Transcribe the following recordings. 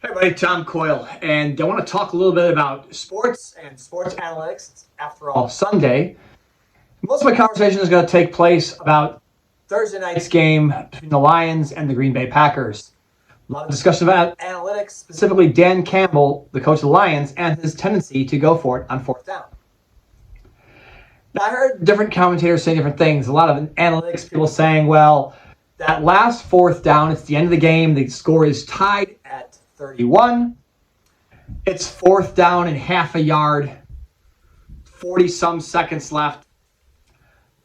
Hey everybody, Tom Coyle, and I want to talk a little bit about sports and sports analytics. It's, after all, Sunday. Most of my conversation is going to take place about Thursday night's game between the Lions and the Green Bay Packers. A lot of discussion about analytics, specifically Dan Campbell, the coach of the Lions, and his tendency to go for it on fourth down. Now, I heard different commentators say different things. A lot of analytics people saying, well, that last fourth down, it's the end of the game, the score is tied at 31. It's fourth down and half a yard, 40-some seconds left.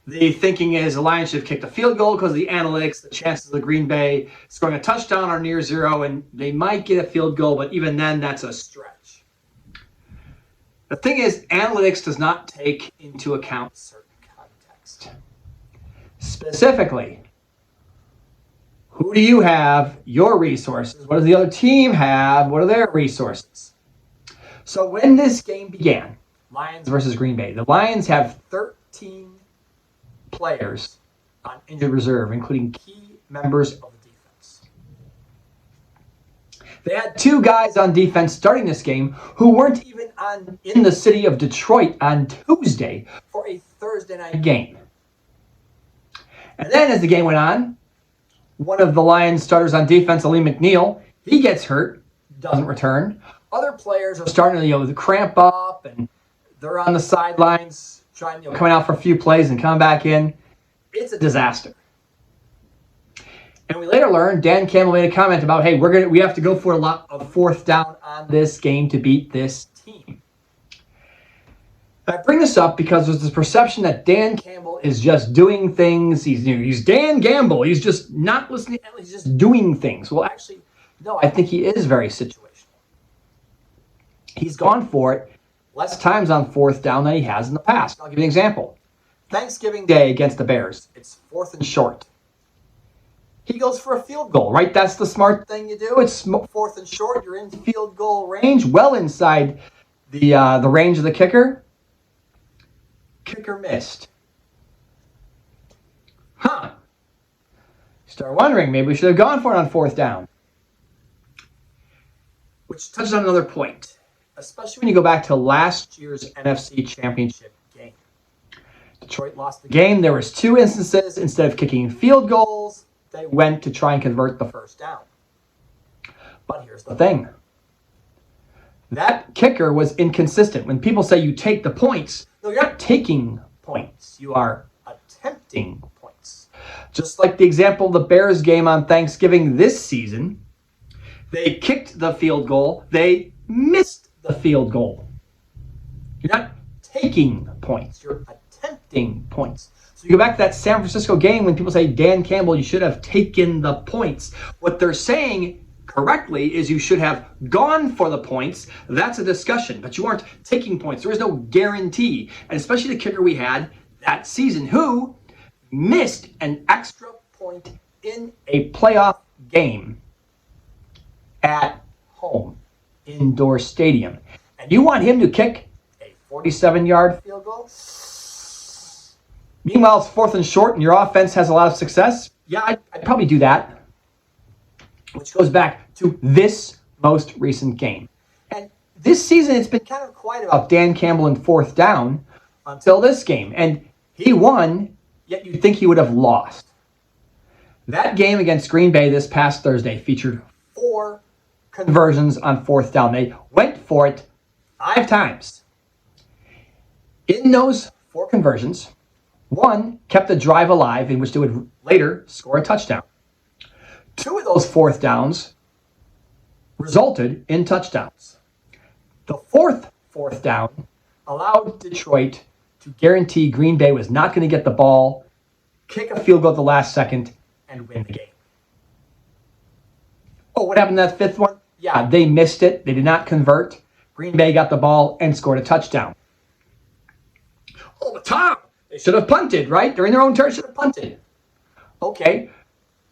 The thinking is the Lions should have kicked a field goal because of the analytics, the chances of Green Bay scoring a touchdown are near zero, and they might get a field goal, but even then, that's a stretch. The thing is, analytics does not take into account certain context. Specifically, who do you have? Your resources. What does the other team have? What are their resources? So when this game began, Lions versus Green Bay, the Lions have 13 players on injured reserve, including key members of the defense. They had two guys on defense starting this game who weren't even in the city of Detroit on Tuesday for a Thursday night game. And then as the game went on, one of the Lions starters on defense, Alim McNeill, he gets hurt, doesn't return. Other players are starting to cramp up, and they're on the sidelines trying coming out for a few plays and coming back in. It's a disaster. And we later learned Dan Campbell made a comment about, hey, we have to go for a lot of fourth down on this game to beat this team. I bring this up because there's this perception that Dan Campbell is just doing things. He's Dan Campbell. He's just not listening. He's just doing things. Well, actually, no, I think he is very situational. He's gone for it less times on fourth down than he has in the past. I'll give you an example. Thanksgiving Day against the Bears. It's fourth and short. He goes for a field goal, right? That's the smart thing you do. It's fourth and short. You're in field goal range, well inside the range of the kicker. Kicker missed. You start wondering, maybe we should have gone for it on fourth down. Which touches on another point, especially when you go back to last year's NFC Championship game. Detroit lost the game. There was two instances. Instead of kicking field goals, they went to try and convert the first down. But here's the thing. That kicker was inconsistent. When people say you take the points, no, you're not taking points. You are attempting points. Just like the example of the Bears game on Thanksgiving this season, they kicked the field goal. They missed the field goal. You're not taking points. You're attempting points. So you go back to that San Francisco game when people say, Dan Campbell, you should have taken the points. What they're saying correctly is you should have gone for the points. That's a discussion, but you aren't taking points. There is no guarantee. And especially the kicker we had that season who missed an extra point in a playoff game at home, indoor stadium. And you want him to kick a 47-yard field goal? Meanwhile, it's fourth and short and your offense has a lot of success. Yeah, I'd probably do that. Which goes back to this most recent game. And this season, it's been kind of quiet about Dan Campbell in fourth down until this game. And he won, yet you'd think he would have lost. That game against Green Bay this past Thursday featured 4 conversions on fourth down. They went for it 5 times. In those 4 conversions, 1 kept the drive alive in which they would later score a touchdown. 2 of those fourth downs resulted in touchdowns. The fourth down allowed Detroit to guarantee Green Bay was not going to get the ball, kick a field goal at the last second, and win the game. Oh, what happened to that 5th one? Yeah, they missed it. They did not convert. Green Bay got the ball and scored a touchdown. Oh, but Tom, they should have punted, right? They're in their own turn, should have punted. Okay.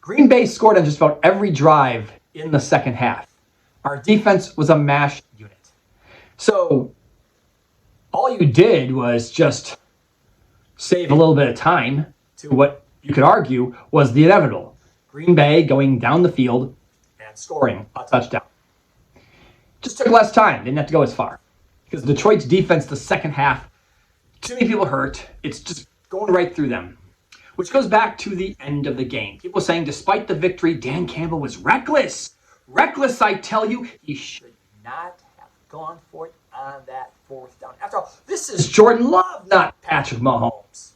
Green Bay scored on just about every drive in the second half. Our defense was a mash unit. So all you did was just save a little bit of time to what you could argue was the inevitable. Green Bay going down the field and scoring a touchdown. Just took less time. Didn't have to go as far. Because Detroit's defense, the second half, too many people hurt. It's just going right through them. Which goes back to the end of the game. People saying, despite the victory, Dan Campbell was reckless. Reckless, I tell you. He should not have gone for it on that fourth down. After all, this is Jordan Love, not Patrick Mahomes.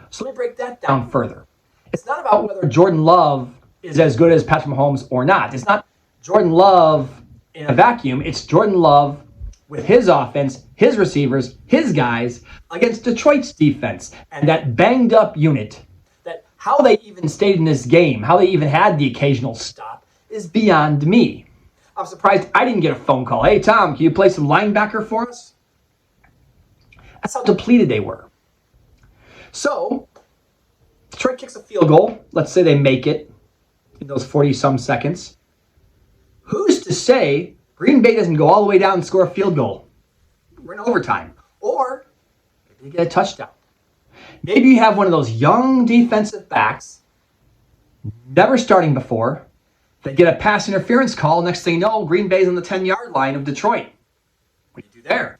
So let me break that down further. It's not about whether Jordan Love is as good as Patrick Mahomes or not. It's not Jordan Love in a vacuum. It's Jordan Love with his offense, his receivers, his guys against Detroit's defense. And that banged up unit, that how they even stayed in this game, how they even had the occasional stop, is beyond me. I'm surprised I didn't get a phone call. Hey, Tom, can you play some linebacker for us? That's how depleted they were. So, Detroit kicks a field goal. Let's say they make it in those 40-some seconds. Who's to say Green Bay doesn't go all the way down and score a field goal? We're in overtime. Or maybe you get a touchdown. Maybe you have one of those young defensive backs, never starting before. They get a pass interference call. Next thing you know, Green Bay's on the 10-yard line of Detroit. What do you do there?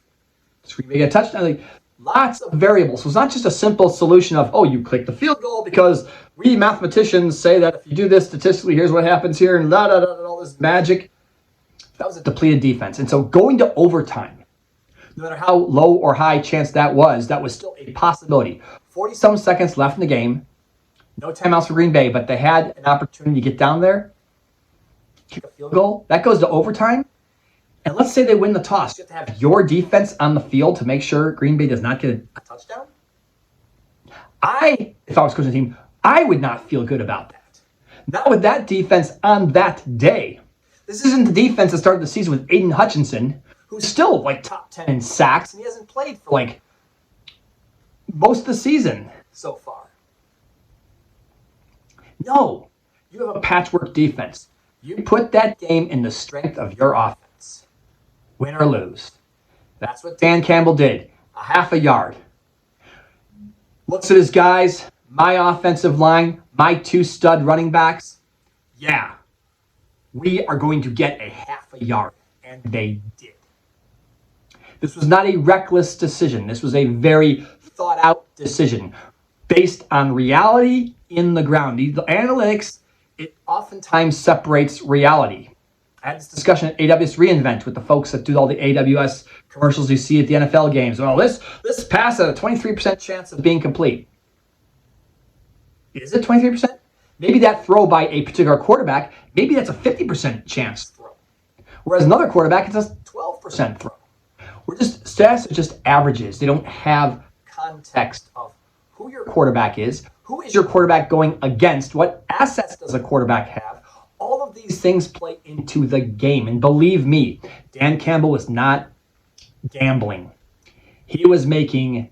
Does Green Bay get a touchdown? Lots of variables. So it's not just a simple solution of, oh, you click the field goal because we mathematicians say that if you do this statistically, here's what happens here, and all this magic. That was a depleted defense. And so going to overtime, no matter how low or high chance that was still a possibility. 40-some seconds left in the game. No timeouts for Green Bay, but they had an opportunity to get down there, kick a field goal. That goes to overtime. And let's say they win the toss. You have to have your defense on the field to make sure Green Bay does not get a touchdown. If I was coaching the team, I would not feel good about that. Not with that defense on that day. This isn't the defense that started the season with Aiden Hutchinson, who's still top 10 in sacks, and he hasn't played for most of the season so far. No, you have a patchwork defense. You put that game in the strength of your offense. Win or lose. That's what Dan Campbell did. A half a yard. Looks at his guys, my offensive line, my two stud running backs. Yeah, we are going to get a half a yard. And they did. This was not a reckless decision. This was a very thought out decision based on reality in the ground. The analytics, it oftentimes separates reality. I had this discussion at AWS reInvent with the folks that do all the AWS commercials you see at the NFL games. Well, this pass had a 23% chance of being complete. Is it 23%? Maybe that throw by a particular quarterback, maybe that's a 50% chance throw. Whereas another quarterback, it's a 12% throw. Stats are just averages. They don't have context of who your quarterback is, who is your quarterback going against, what assets does a quarterback have. All of these things play into the game. And believe me, Dan Campbell was not gambling. He was making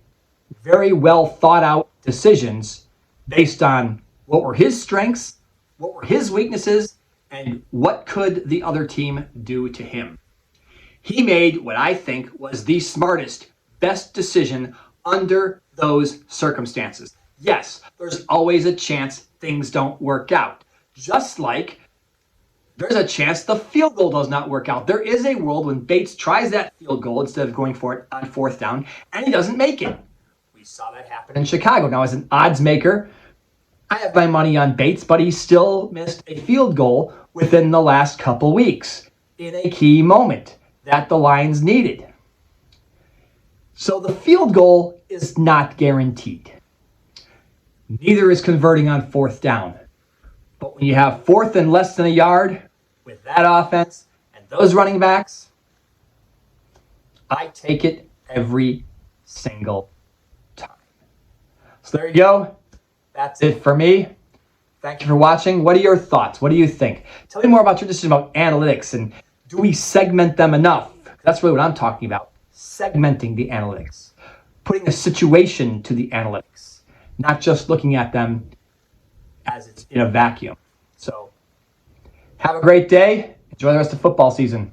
very well thought out decisions based on what were his strengths, what were his weaknesses, and what could the other team do to him. He made what I think was the smartest, best decision under those circumstances. Yes, there's always a chance things don't work out. Just like there's a chance the field goal does not work out. There is a world when Bates tries that field goal instead of going for it on fourth down, and he doesn't make it. We saw that happen in Chicago. Now, as an odds maker, I have my money on Bates, but he still missed a field goal within the last couple weeks in a key moment that the Lions needed. So the field goal is not guaranteed. Neither is converting on fourth down. But when you have fourth and less than a yard with that offense and those running backs, I take it every single time. So there you go. That's it for me. Thank you for watching. What are your thoughts? What do you think? Tell me more about your decision about analytics, and do we segment them enough? That's really what I'm talking about. Segmenting the analytics. Putting a situation to the analytics. Not just looking at them as it's in a vacuum. So, have a great day. Enjoy the rest of football season.